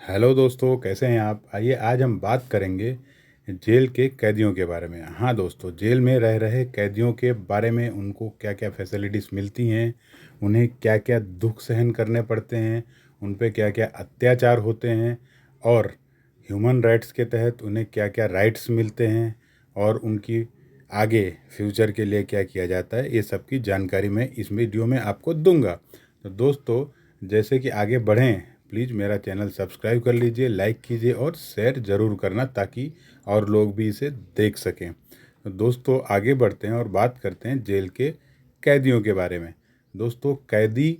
Hello दोस्तों, कैसे हैं आप? आइए आज हम बात करेंगे जेल के कैदियों के बारे में। हाँ दोस्तों, जेल में रह रहे कैदियों के बारे में, उनको क्या क्या फैसिलिटीज़ मिलती हैं, उन्हें क्या क्या दुख सहन करने पड़ते हैं, उन पे क्या क्या अत्याचार होते हैं और ह्यूमन राइट्स के तहत उन्हें क्या क्या राइट्स मिलते हैं और उनकी आगे फ्यूचर के लिए क्या किया जाता है, ये सब की जानकारी मैं इस वीडियो में आपको दूंगा। तो दोस्तों, जैसे कि आगे बढ़ें, प्लीज़ मेरा चैनल सब्सक्राइब कर लीजिए, लाइक कीजिए और शेयर ज़रूर करना ताकि और लोग भी इसे देख सकें। तो दोस्तों, आगे बढ़ते हैं और बात करते हैं जेल के कैदियों के बारे में। दोस्तों, कैदी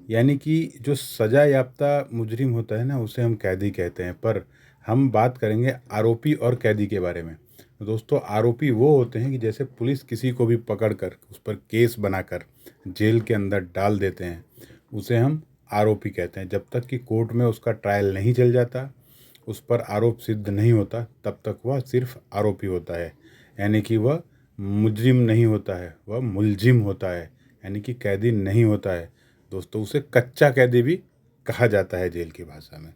यानी कि जो सज़ा याफ्ता मुजरिम होता है ना, उसे हम कैदी कहते हैं। पर हम बात करेंगे आरोपी और कैदी के बारे में। तो दोस्तों, आरोपी वो होते हैं कि जैसे पुलिस किसी को भी पकड़कर उस पर केस बनाकर जेल के अंदर डाल देते हैं, उसे हम आरोपी कहते हैं। जब तक कि कोर्ट में उसका ट्रायल नहीं चल जाता, उस पर आरोप सिद्ध नहीं होता, तब तक वह सिर्फ आरोपी होता है। यानी कि वह मुजरिम नहीं होता है, वह मुलजिम होता है, यानी कि कैदी नहीं होता है। दोस्तों, उसे कच्चा कैदी भी कहा जाता है जेल की भाषा में।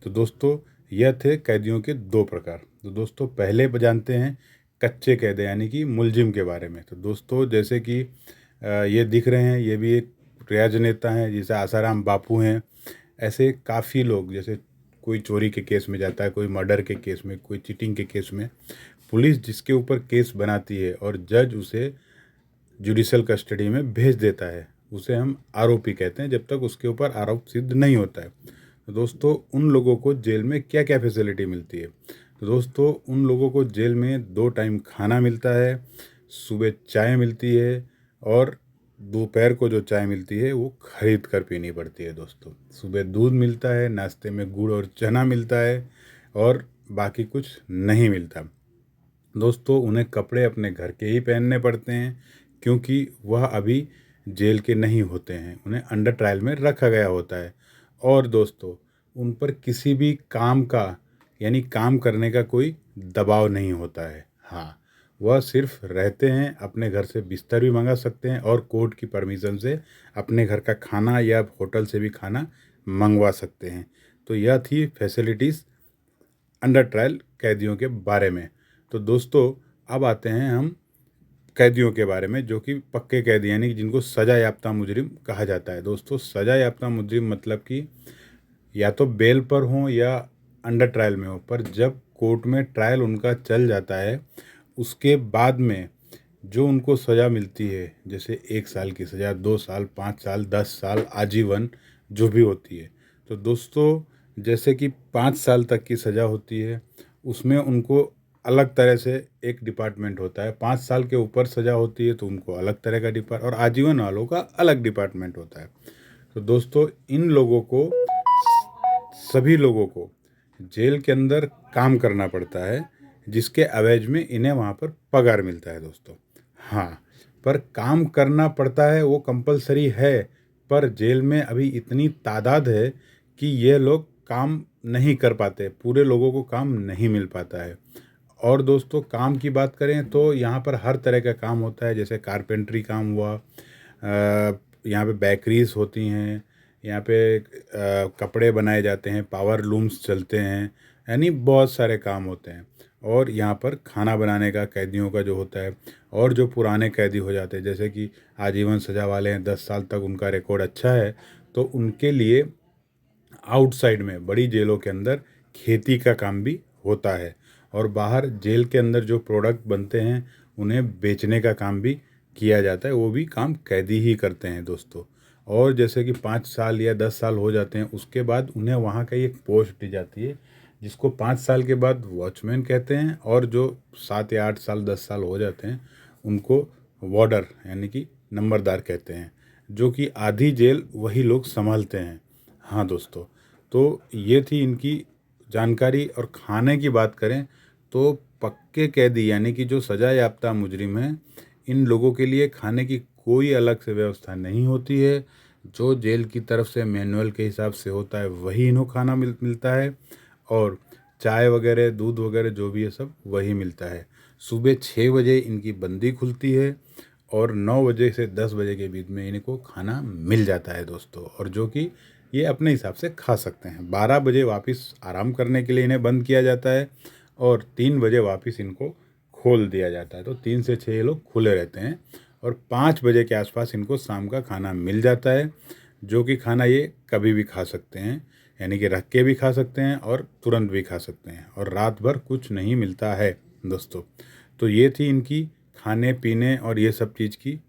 तो दोस्तों, यह थे कैदियों के दो प्रकार। तो दोस्तों, पहले जानते हैं कच्चे कैदी यानी कि मुलजिम के बारे में। तो दोस्तों, जैसे कि ये दिख रहे हैं, ये भी एक राजनेता हैं, जैसे आसाराम बापू हैं। ऐसे काफ़ी लोग, जैसे कोई चोरी के केस में जाता है, कोई मर्डर के केस में, कोई चीटिंग के केस में, पुलिस जिसके ऊपर केस बनाती है और जज उसे जुडिशल कस्टडी में भेज देता है, उसे हम आरोपी कहते हैं, जब तक उसके ऊपर आरोप सिद्ध नहीं होता है। तो दोस्तों, उन लोगों को जेल में क्या क्या फैसिलिटी मिलती है? तो दोस्तों, उन लोगों को जेल में 2 टाइम खाना मिलता है, सुबह चाय मिलती है और दोपहर को जो चाय मिलती है वो खरीद कर पीनी पड़ती है। दोस्तों, सुबह दूध मिलता है, नाश्ते में गुड़ और चना मिलता है और बाकी कुछ नहीं मिलता। दोस्तों, उन्हें कपड़े अपने घर के ही पहनने पड़ते हैं, क्योंकि वह अभी जेल के नहीं होते हैं, उन्हें अंडर ट्रायल में रखा गया होता है। और दोस्तों, उन पर किसी भी काम का यानी काम करने का कोई दबाव नहीं होता है। हाँ, वह सिर्फ रहते हैं, अपने घर से बिस्तर भी मंगा सकते हैं और कोर्ट की परमिशन से अपने घर का खाना या होटल से भी खाना मंगवा सकते हैं। तो यह थी फैसिलिटीज़ अंडर ट्रायल कैदियों के बारे में। तो दोस्तों, अब आते हैं हम कैदियों के बारे में, जो कि पक्के कैदी यानी कि जिनको सज़ा याफ्ता मुजरिम कहा जाता है। दोस्तों, सज़ा याफ्ता मुजरिम मतलब कि या तो बेल पर हों या अंडर ट्रायल में हो, पर जब कोर्ट में ट्रायल उनका चल जाता है, उसके बाद में जो उनको सज़ा मिलती है, जैसे 1 साल की सज़ा, 2 साल, 5 साल, 10 साल, आजीवन, जो भी होती है। तो दोस्तों, जैसे कि 5 साल तक की सज़ा होती है, उसमें उनको अलग तरह से एक डिपार्टमेंट होता है। 5 साल के ऊपर सज़ा होती है तो उनको अलग तरह का डिपार्ट, और आजीवन वालों का अलग डिपार्टमेंट होता है। तो दोस्तों, इन लोगों को, सभी लोगों को जेल के अंदर काम करना पड़ता है, जिसके एवज में इन्हें वहाँ पर पगार मिलता है। दोस्तों, हाँ, पर काम करना पड़ता है, वो कंपलसरी है। पर जेल में अभी इतनी तादाद है कि ये लोग काम नहीं कर पाते, पूरे लोगों को काम नहीं मिल पाता है। और दोस्तों, काम की बात करें तो यहाँ पर हर तरह का काम होता है, जैसे कारपेंट्री काम हुआ, यहाँ पे बेकरीज होती हैं, यहाँ पे कपड़े बनाए जाते हैं, पावर लूम्स चलते हैं, यानी बहुत सारे काम होते हैं। और यहाँ पर खाना बनाने का कैदियों का जो होता है, और जो पुराने कैदी हो जाते हैं, जैसे कि आजीवन सज़ा वाले हैं, 10 साल तक उनका रिकॉर्ड अच्छा है, तो उनके लिए आउटसाइड में बड़ी जेलों के अंदर खेती का काम भी होता है। और बाहर जेल के अंदर जो प्रोडक्ट बनते हैं, उन्हें बेचने का काम भी किया जाता है, वो भी काम कैदी ही करते हैं। दोस्तों, और जैसे कि 5 साल या 10 साल हो जाते हैं, उसके बाद उन्हें वहाँ का एक पोस्ट दी जाती है, जिसको 5 साल के बाद वॉचमैन कहते हैं, और जो 7 या 8 साल 10 साल हो जाते हैं, उनको वार्डर यानी कि नंबरदार कहते हैं, जो कि आधी जेल वही लोग संभालते हैं। हाँ दोस्तों, तो ये थी इनकी जानकारी। और खाने की बात करें तो पक्के कैदी यानी कि जो सज़ा याफ्ता मुजरिम हैं, इन लोगों के लिए खाने की कोई अलग से व्यवस्था नहीं होती है। जो जेल की तरफ से मैनुअल के हिसाब से होता है, वही इन्हों खाना मिलता है। और चाय वगैरह, दूध वगैरह जो भी है, सब वही मिलता है। सुबह 6 बजे इनकी बंदी खुलती है और 9 बजे से 10 बजे के बीच में इनको खाना मिल जाता है। दोस्तों, और जो कि ये अपने हिसाब से खा सकते हैं। 12 बजे वापस आराम करने के लिए इन्हें बंद किया जाता है और 3 बजे वापस इनको खोल दिया जाता है। तो 3 से 6 ये लोग खुले रहते हैं और 5 बजे के आसपास इनको शाम का खाना मिल जाता है, जो कि खाना ये कभी भी खा सकते हैं, यानी कि रख के भी खा सकते हैं और तुरंत भी खा सकते हैं, और रात भर कुछ नहीं मिलता है दोस्तों। तो ये थी इनकी खाने पीने और ये सब चीज़ की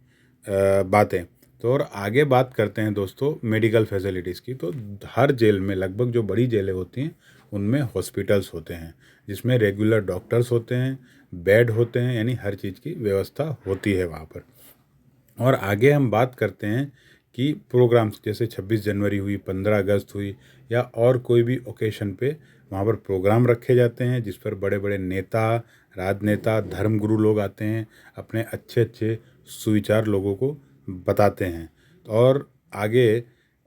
बातें। तो और आगे बात करते हैं दोस्तों मेडिकल फैसिलिटीज़ की। तो हर जेल में, लगभग जो बड़ी जेलें होती हैं उनमें हॉस्पिटल्स होते हैं, जिसमें रेगुलर डॉक्टर्स होते हैं, बेड होते हैं, यानी हर चीज़ की व्यवस्था होती है वहाँ पर। और आगे हम बात करते हैं कि प्रोग्राम्स, जैसे 26 जनवरी हुई, 15 अगस्त हुई, या और कोई भी ओकेशन पे वहाँ पर प्रोग्राम रखे जाते हैं, जिस पर बड़े बड़े नेता, राजनेता, धर्मगुरु लोग आते हैं, अपने अच्छे अच्छे सुविचार लोगों को बताते हैं। और आगे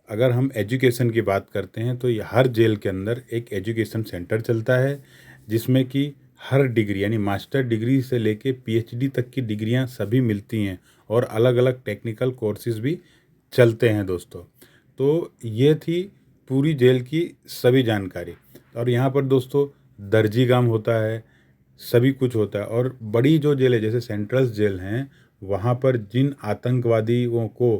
अगर हम एजुकेशन की बात करते हैं तो ये हर जेल के अंदर एक एजुकेशन सेंटर चलता है, जिसमें कि हर डिग्री, यानी मास्टर डिग्री से लेके पीएचडी तक की डिग्रियां सभी मिलती हैं, और अलग अलग टेक्निकल कोर्सेज भी चलते हैं दोस्तों। तो ये थी पूरी जेल की सभी जानकारी। और यहाँ पर दोस्तों दर्जी काम होता है, सभी कुछ होता है। और बड़ी जो जेल है, जैसे सेंट्रल जेल हैं, वहाँ पर जिन आतंकवादियों को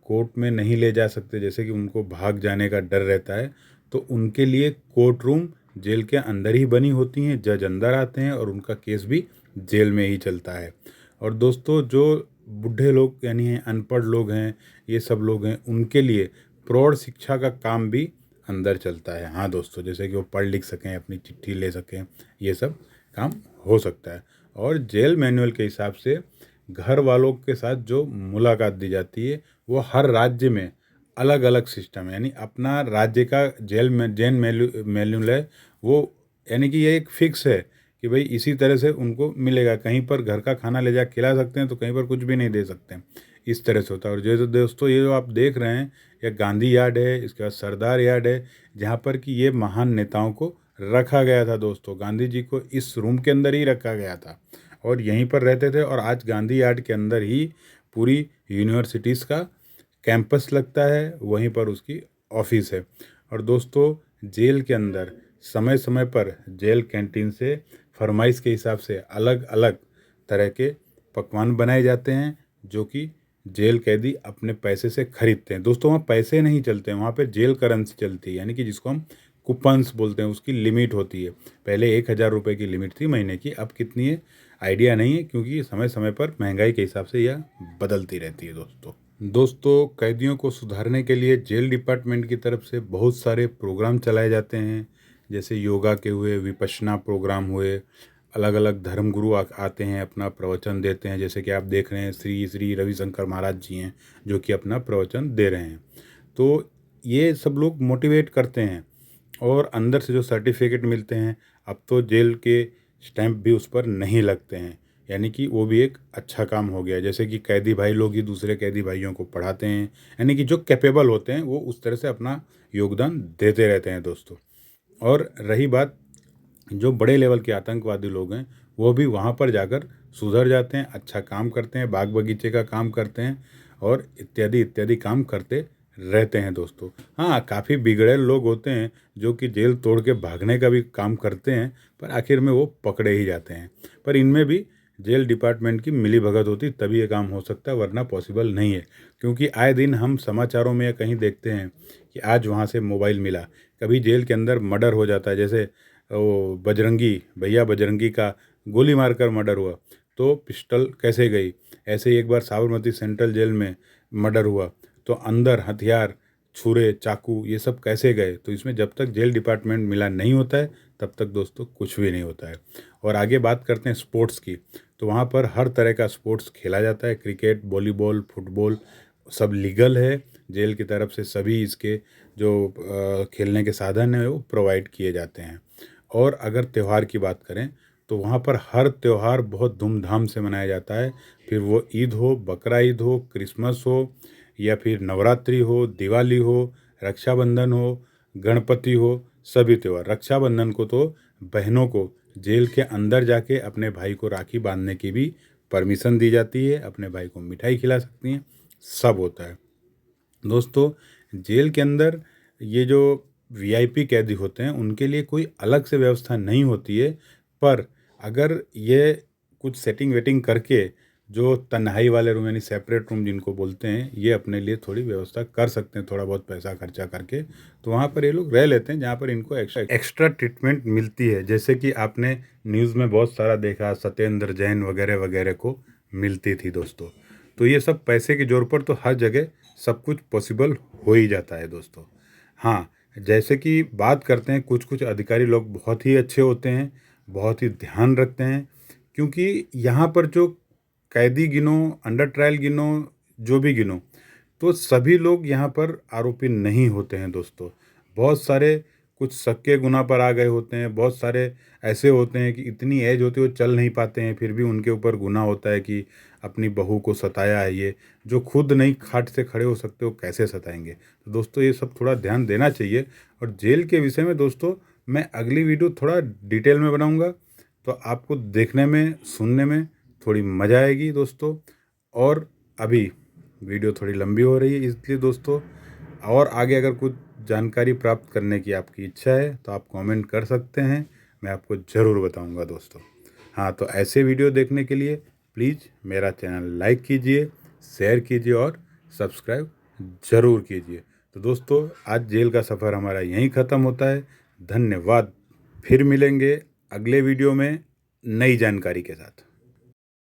कोर्ट में नहीं ले जा सकते, जैसे कि उनको भाग जाने का डर रहता है, तो उनके लिए कोर्ट रूम जेल के अंदर ही बनी होती हैं। जज अंदर आते हैं और उनका केस भी जेल में ही चलता है। और दोस्तों जो बूढ़े लोग यानी हैं, अनपढ़ लोग हैं, ये सब लोग हैं, उनके लिए प्रौढ़ शिक्षा का काम भी अंदर चलता है। हाँ दोस्तों, जैसे कि वो पढ़ लिख सकें, अपनी चिट्ठी ले सकें, ये सब काम हो सकता है। और जेल मैनुअल के हिसाब से घर वालों के साथ जो मुलाकात दी जाती है, वो हर राज्य में अलग अलग सिस्टम है, यानी अपना राज्य का जेल में जेल मैनुअल है वो, यानी कि ये एक फिक्स है कि भाई इसी तरह से उनको मिलेगा। कहीं पर घर का खाना ले जा खिला सकते हैं तो कहीं पर कुछ भी नहीं दे सकते हैं, इस तरह से होता है। और जो दोस्तों ये जो आप देख रहे हैं, ये गांधी यार्ड है, इसके बाद सरदार यार्ड है, जहाँ पर कि ये महान नेताओं को रखा गया था दोस्तों। गांधी जी को इस रूम के अंदर ही रखा गया था और यहीं पर रहते थे। और आज गांधी यार्ड के अंदर ही पूरी यूनिवर्सिटीज़ का कैंपस लगता है, वहीं पर उसकी ऑफिस है। और दोस्तों जेल के अंदर समय समय पर जेल कैंटीन से फरमाइश के हिसाब से अलग अलग तरह के पकवान बनाए जाते हैं, जो कि जेल कैदी अपने पैसे से खरीदते हैं। दोस्तों वहाँ पैसे नहीं चलते हैं, वहाँ पे जेल करेंसी चलती है, यानी कि जिसको हम कूपन्स बोलते हैं। उसकी लिमिट होती है, पहले 1,000 रुपये की लिमिट थी महीने की, अब कितनी है आइडिया नहीं है, क्योंकि समय समय पर महंगाई के हिसाब से यह बदलती रहती है दोस्तों कैदियों को सुधारने के लिए जेल डिपार्टमेंट की तरफ से बहुत सारे प्रोग्राम चलाए जाते हैं, जैसे योगा के हुए, विपश्यना प्रोग्राम हुए, अलग अलग धर्मगुरु आते हैं, अपना प्रवचन देते हैं। जैसे कि आप देख रहे हैं श्री श्री रविशंकर महाराज जी हैं, जो कि अपना प्रवचन दे रहे हैं। तो ये सब लोग मोटिवेट करते हैं और अंदर से जो सर्टिफिकेट मिलते हैं, अब तो जेल के स्टैंप भी उस पर नहीं लगते हैं, यानी कि वो भी एक अच्छा काम हो गया। जैसे कि कैदी भाई लोग ही दूसरे कैदी भाइयों को पढ़ाते हैं, यानी कि जो कैपेबल होते हैं वो उस तरह से अपना योगदान देते रहते हैं दोस्तों। और रही बात जो बड़े लेवल के आतंकवादी लोग हैं, वो भी वहाँ पर जाकर सुधर जाते हैं, अच्छा काम करते हैं, बाग बगीचे का काम करते हैं और इत्यादि इत्यादि काम करते रहते हैं दोस्तों। हाँ, काफ़ी बिगड़े लोग होते हैं जो कि जेल तोड़ के भागने का भी काम करते हैं, पर आखिर में वो पकड़े ही जाते हैं। पर इनमें भी जेल डिपार्टमेंट की मिली भगत होती तभी ये काम हो सकता है, वरना पॉसिबल नहीं है। क्योंकि आए दिन हम समाचारों में या कहीं देखते हैं कि आज वहाँ से मोबाइल मिला, कभी जेल के अंदर मर्डर हो जाता है, जैसे वो बजरंगी भैया बजरंगी का गोली मारकर मर्डर हुआ, तो पिस्टल कैसे गई। ऐसे ही एक बार साबरमती सेंट्रल जेल में मर्डर हुआ, तो अंदर हथियार, छुरे, चाकू, ये सब कैसे गए। तो इसमें जब तक जेल डिपार्टमेंट मिला नहीं होता है, तब तक दोस्तों कुछ भी नहीं होता है। और आगे बात करते हैं स्पोर्ट्स की, तो वहाँ पर हर तरह का स्पोर्ट्स खेला जाता है, क्रिकेट, वॉलीबॉल, फुटबॉल, सब लीगल है। जेल की तरफ से सभी इसके जो खेलने के साधन हैं वो प्रोवाइड किए जाते हैं। और अगर त्यौहार की बात करें तो वहाँ पर हर त्यौहार बहुत धूमधाम से मनाया जाता है, फिर वो ईद हो, बकरा ईद हो, क्रिसमस हो, या फिर नवरात्रि हो, दिवाली हो, रक्षाबंधन हो, गणपति हो, सभी त्यौहार। रक्षाबंधन को तो बहनों को जेल के अंदर जाके अपने भाई को राखी बांधने की भी परमिशन दी जाती है, अपने भाई को मिठाई खिला सकती हैं, सब होता है दोस्तों। जेल के अंदर ये जो वीआईपी कैदी होते हैं उनके लिए कोई अलग से व्यवस्था नहीं होती है, पर अगर ये कुछ सेटिंग वेटिंग करके जो तन्हाई वाले रूम यानी सेपरेट रूम जिनको बोलते हैं, ये अपने लिए थोड़ी व्यवस्था कर सकते हैं, थोड़ा बहुत पैसा खर्चा करके, तो वहाँ पर ये लोग रह लेते हैं जहाँ पर इनको एक्स्ट्रा ट्रीटमेंट मिलती है। जैसे कि आपने न्यूज़ में बहुत सारा देखा, सत्येंद्र जैन वगैरह वगैरह को मिलती थी दोस्तों। तो ये सब पैसे के जोर पर तो हर जगह सब कुछ पॉसिबल हो ही जाता है दोस्तों। हाँ, जैसे कि बात करते हैं, कुछ कुछ अधिकारी लोग बहुत ही अच्छे होते हैं, बहुत ही ध्यान रखते हैं, क्योंकि यहाँ पर जो कैदी गिनो, अंडर ट्रायल गिनो, जो भी गिनो, तो सभी लोग यहाँ पर आरोपी नहीं होते हैं दोस्तों। बहुत सारे कुछ शक के गुनाह पर आ गए होते हैं, बहुत सारे ऐसे होते हैं कि इतनी एज होती है वो चल नहीं पाते हैं, फिर भी उनके ऊपर गुनाह होता है कि अपनी बहू को सताया है। ये जो खुद नहीं खाट से खड़े हो सकते, वो कैसे सताएंगे? तो दोस्तों ये सब थोड़ा ध्यान देना चाहिए। और जेल के विषय में दोस्तों मैं अगली वीडियो थोड़ा डिटेल में बनाऊँगा, तो आपको देखने में, सुनने में थोड़ी मज़ा आएगी दोस्तों। और अभी वीडियो थोड़ी लंबी हो रही है, इसलिए दोस्तों और आगे अगर कुछ जानकारी प्राप्त करने की आपकी इच्छा है तो आप कमेंट कर सकते हैं, मैं आपको ज़रूर बताऊंगा दोस्तों। हाँ, तो ऐसे वीडियो देखने के लिए प्लीज़ मेरा चैनल लाइक कीजिए, शेयर कीजिए और सब्सक्राइब ज़रूर कीजिए। तो दोस्तों आज जेल का सफ़र हमारा यहीं ख़त्म होता है। धन्यवाद। फिर मिलेंगे अगले वीडियो में नई जानकारी के साथ।